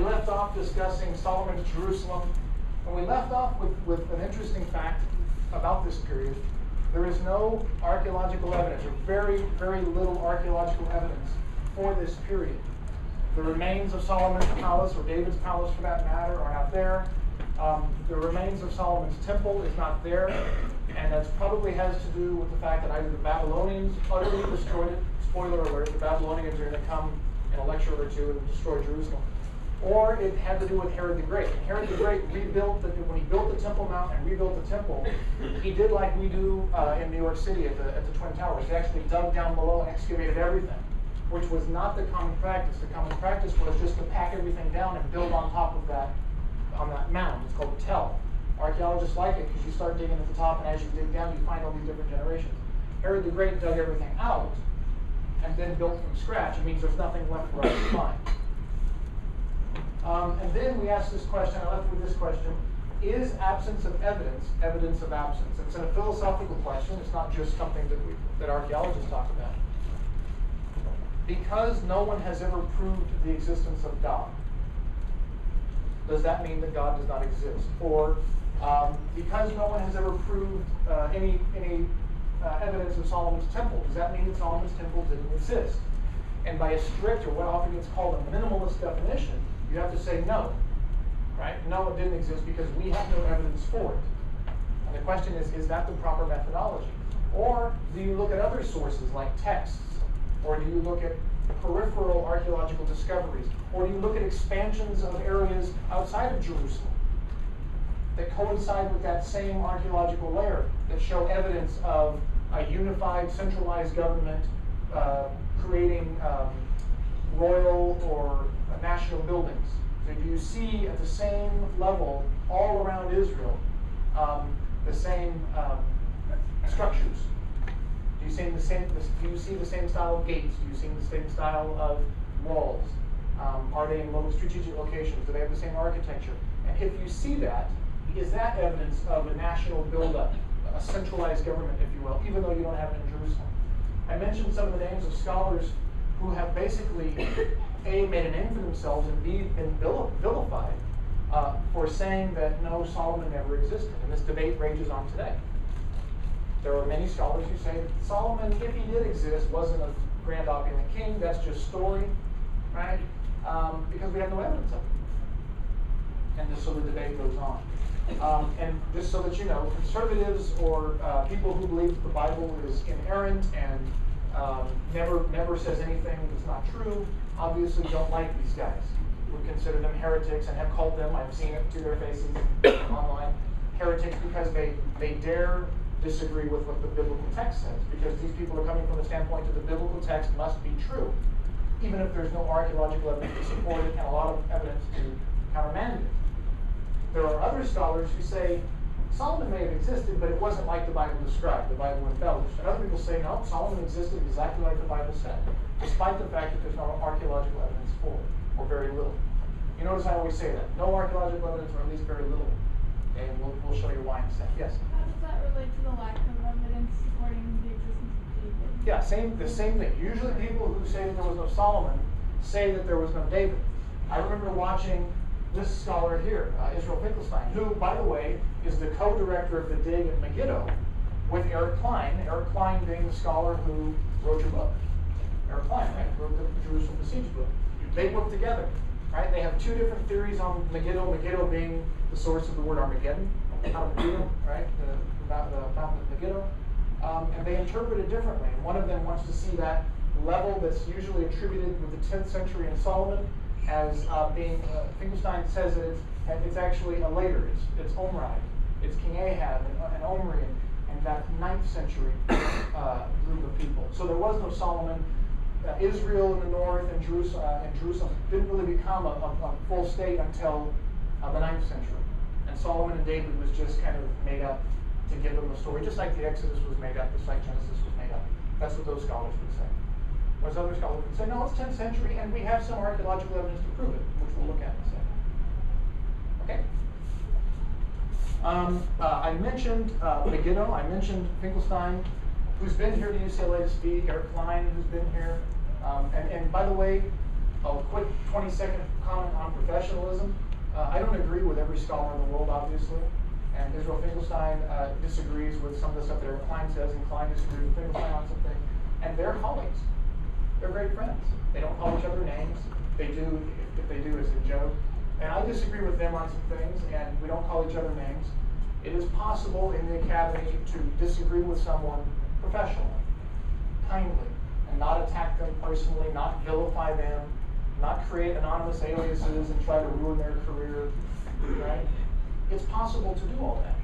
left off discussing Solomon's Jerusalem, and we left off with an interesting fact about this period. There is no archaeological evidence, or very, very little archaeological evidence for this period. The remains of Solomon's palace, or David's palace for that matter, are not there. The remains of Solomon's temple is not there, and that probably has to do with the fact that either the Babylonians utterly destroyed it. Spoiler alert, the Babylonians are going to come in a lecture or two and destroy Jerusalem. Or it had to do with Herod the Great. And Herod the Great rebuilt, when he built the Temple Mount and rebuilt the temple, he did like we do in New York City at the Twin Towers. He actually dug down below and excavated everything, which was not the common practice. The common practice was just to pack everything down and build on top of that, on that mound. It's called a tell. Archaeologists like it because you start digging at the top, and as you dig down, you find all these different generations. Herod the Great dug everything out and then built from scratch. It means there's nothing left for us to find. And then we asked this question, I left with this question: is absence of evidence evidence of absence? It's a philosophical question. It's not just something that archaeologists talk about. Because no one has ever proved the existence of God, does that mean that God does not exist? Or because no one has ever proved any evidence of Solomon's temple, does that mean that Solomon's temple didn't exist? And by a strict, or what often gets called a minimalist definition, you have to say no, right? No, it didn't exist because we have no evidence for it. And the question is that the proper methodology? Or do you look at other sources like texts? Or do you look at peripheral archaeological discoveries? Or do you look at expansions of areas outside of Jerusalem that coincide with that same archaeological layer that show evidence of a unified, centralized government creating royal or national buildings? So do you see at the same level all around Israel the same structures? Do you see the same style of gates? Do you see the same style of walls? Are they in strategic locations? Do they have the same architecture? And if you see that, is that evidence of a national buildup, a centralized government, if you will, even though you don't have it in Jerusalem? I mentioned some of the names of scholars who have basically A, made a name for themselves, and B, been vilified for saying that no, Solomon never existed. And this debate rages on today. There are many scholars who say that Solomon, if he did exist, wasn't a grand opulent king. That's just story, right? Because we have no evidence of it. And just so the debate goes on. And just so that you know, conservatives or people who believe that the Bible is inerrant and never says anything that's not true, obviously don't like these guys. We consider them heretics and have called them, I've seen it to their faces online, heretics because they dare disagree with what the biblical text says, because these people are coming from the standpoint that the biblical text must be true, even if there's no archaeological evidence to support it and a lot of evidence to countermand it. There are other scholars who say Solomon may have existed, but it wasn't like the Bible described, the Bible embellished. And other people say, no, Solomon existed exactly like the Bible said, despite the fact that there's no archaeological evidence for it, or very little. You notice I always say that. No archaeological evidence, or at least very little. And we'll show you why in a second. Yes? How does that relate to the lack of evidence supporting the existence of David? Yeah, the same thing. Usually people who say that there was no Solomon say that there was no David. I remember watching this scholar here, Israel Finkelstein, who, by the way, is the co-director of the dig at Megiddo with Eric Klein. Eric Klein being the scholar who wrote your book. Eric Klein, right? Wrote the Jerusalem Besieged book. They work together, right? They have two different theories on Megiddo. Megiddo being the source of the word Armageddon, Megiddo, right? The mountain of Megiddo. And they interpret it differently. And one of them wants to see that level that's usually attributed with the 10th century in Solomon as being, Finkelstein says that it's actually a later, it's Omri, it's King Ahab and Omri and that 9th century group of people. So there was no Solomon. Israel in the north and Jerusalem didn't really become a full state until the 9th century. And Solomon and David was just kind of made up to give them a story, just like the Exodus was made up, just like Genesis was made up. That's what those scholars would say. Whereas other scholars would say, no, it's 10th century, and we have some archaeological evidence to prove it, which we'll look at in a second. Okay? I mentioned Megiddo. I mentioned Finkelstein, who's been here to UCLA to speak, Eric Klein, who's been here. And by the way, a quick 20-second comment on professionalism. I don't agree with every scholar in the world, obviously, and Israel Finkelstein disagrees with some of the stuff that Eric Klein says, and Klein disagrees with Finkelstein on something, and they're colleagues. They're great friends. They don't call each other names. They do, if they do, it's a joke. And I disagree with them on some things, and we don't call each other names. It is possible in the academy to disagree with someone professionally, kindly, and not attack them personally, not vilify them, not create anonymous aliases and try to ruin their career, right? It's possible to do all that.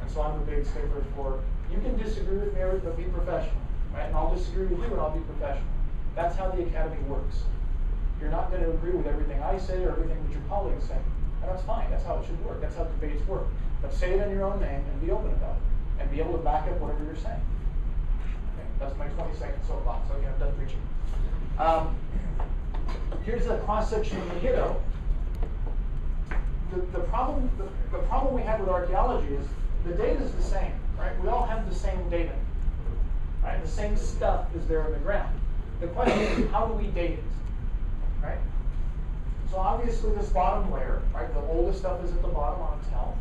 And so I'm a big stickler for, you can disagree with me, Eric, but be professional, right? And I'll disagree with you and I'll be professional. That's how the academy works. You're not going to agree with everything I say or everything that your colleagues say. And that's fine, that's how it should work, that's how debates work. But say it in your own name and be open about it, and be able to back up whatever you're saying. Okay, that's my 20-second soapbox, okay, I'm done preaching. Here's a cross-section of Megiddo. The problem we have with archaeology is the data is the same, right? We all have the same data, right? The same stuff is there in the ground. The question is, how do we date it, right? So obviously this bottom layer, right, the oldest stuff is at the bottom on tell,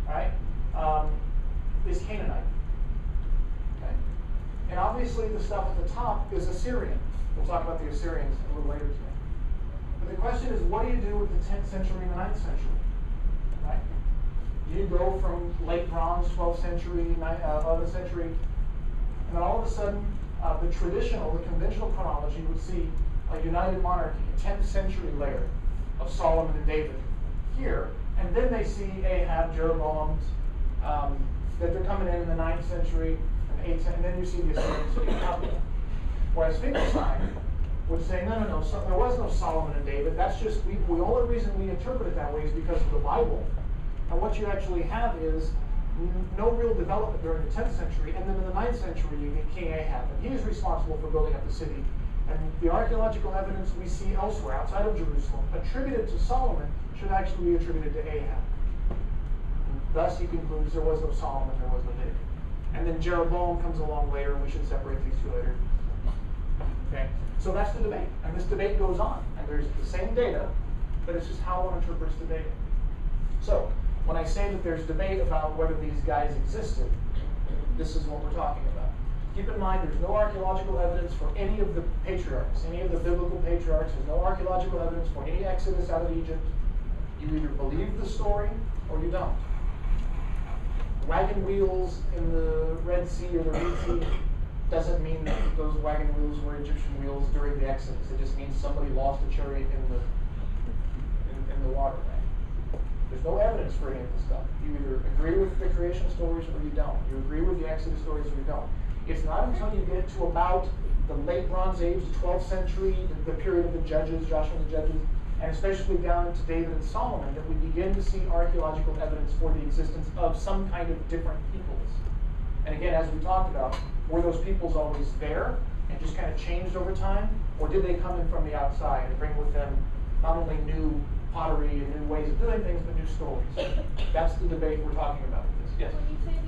right, is Canaanite, okay? And obviously the stuff at the top is Assyrian. We'll talk about the Assyrians a little later today. But the question is, what do you do with the 10th century and the 9th century, right? You go from late bronze, 12th century, 11th century, and then all of a sudden, the conventional chronology would see a united monarchy, a 10th century layer of Solomon and David here, and then they see Ahab, Jeroboam, that they're coming in the 9th century and 8th century, and then you see the Assyrian city of Babylon. Whereas Finkelstein would say, no, so there was no Solomon and David. That's just, the only reason we interpret it that way is because of the Bible. And what you actually have is no real development during the 10th century, and then in the 9th century you get King Ahab, and he is responsible for building up the city. And the archaeological evidence we see elsewhere, outside of Jerusalem, attributed to Solomon, should actually be attributed to Ahab. And thus he concludes there was no Solomon, there was no David. And then Jeroboam comes along later, and we should separate these two later. Okay, so that's the debate, and this debate goes on, and there's the same data, but it's just how one interprets the data. So, when I say that there's debate about whether these guys existed, this is what we're talking about. Keep in mind, there's no archaeological evidence for any of the patriarchs, any of the biblical patriarchs. There's no archaeological evidence for any exodus out of Egypt. You either believe the story or you don't. Wagon wheels in the Red Sea or the Red Sea doesn't mean that those wagon wheels were Egyptian wheels during the Exodus. It just means somebody lost a chariot in the water. Right? There's no evidence for any of this stuff. You either agree with the creation stories or you don't. You agree with the Exodus stories or you don't. It's not until you get to about the late Bronze Age, the 12th century, the period of the Judges, Joshua and the Judges, and especially down to David and Solomon, that we begin to see archaeological evidence for the existence of some kind of different peoples. And again, as we talked about, were those peoples always there and just kind of changed over time? Or did they come in from the outside and bring with them not only new pottery and new ways of doing things, but new stories? That's the debate we're talking about with this. Yes? When you say